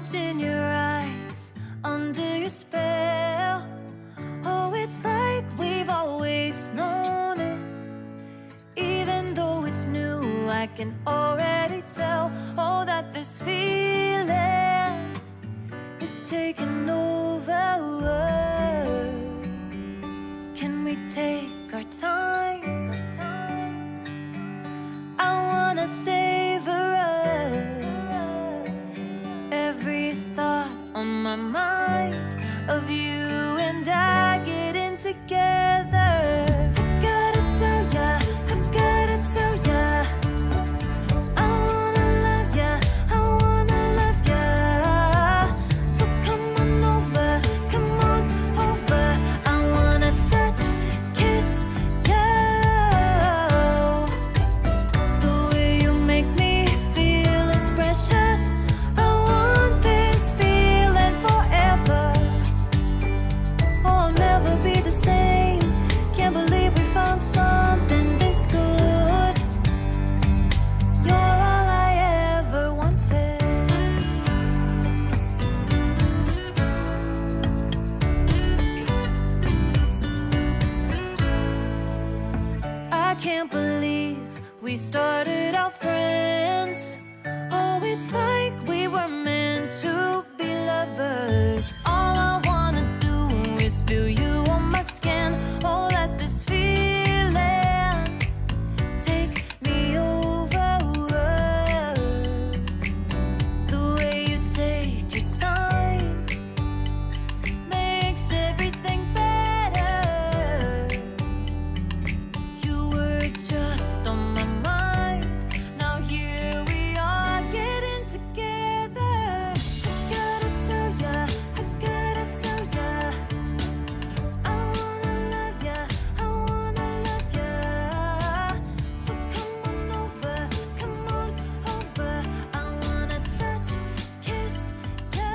lost in your eyes, under your spell. Oh, it's like we've always known it. Even though it's new, I can already tell. Oh, that this feeling is taking over. Can we take our time? I wanna savor us. Every thought on my mind of you and I getting together. Gotta tell ya, I gotta tell ya, I wanna love ya, I wanna love ya. So come on over, come on over. I wanna touch, kiss ya. The way you make me feel is precious. I want this feeling forever. Oh, I'll never be the same. Can't believe we found something this good. You're all I ever wanted. I can't believe we started out friends. Oh, it's like we were meant to be lovers. All I wanna do is feel you on my skin. Oh, let this feeling take me over. The way you take your time makes everything better. You were just on my mind. Now here we are getting together. Gotta tell ya, I gotta tell ya, I wanna love ya, I wanna love ya. So come on over, come on over. I wanna touch, kiss ya.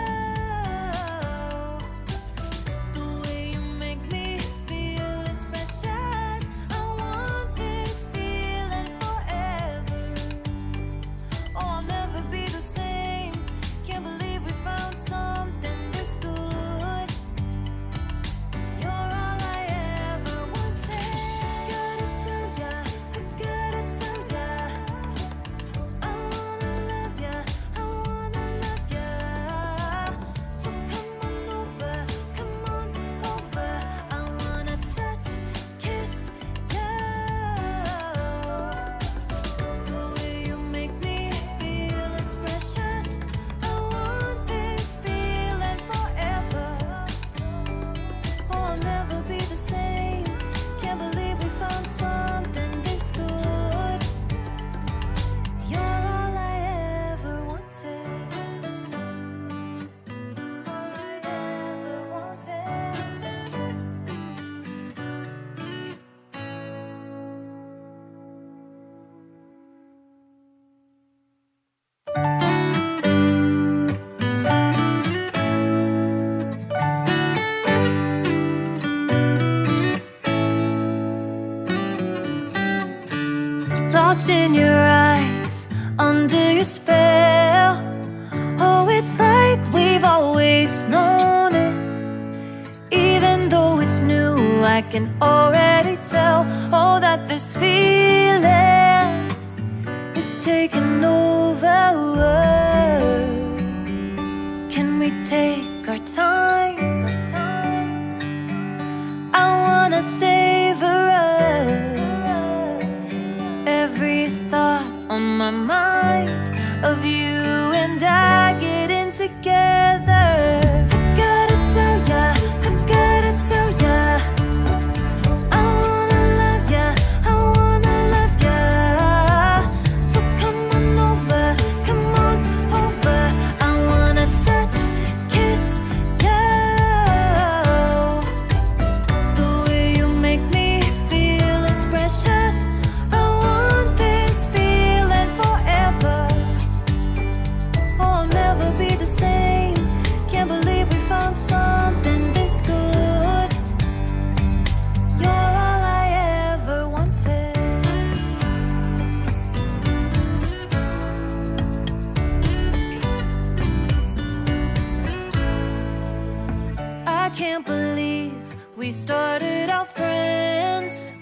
The way you make me feel is precious. I want this feeling forever. Oh, I'll never be the same. Can't believe we found something this good. You're all I ever wanted. Gotta tell ya, I gotta tell ya, I wanna love ya, I wanna love ya. So come on over, come on over. I wanna touch, kiss ya. The way you make me feel is precious. I want this feeling forever. Oh, I'll never be the same. Can't believe we found something this good. You're all I ever wanted. All I ever wanted. Lost in your eyes, under your spell. Oh, it's like we've always known it. Even though it's new, I can already tell. Oh, that this feeling is taking over. Can we take our time? I wanna savor us. Every thought on my mind of you and I getting together. Gotta tell ya, I gotta tell ya, I wanna love ya, I wanna love ya. So come on over, come on over. I wanna touch, kiss ya. The way you make me feel is precious. I want this feeling forever. I can't believe we started out friends.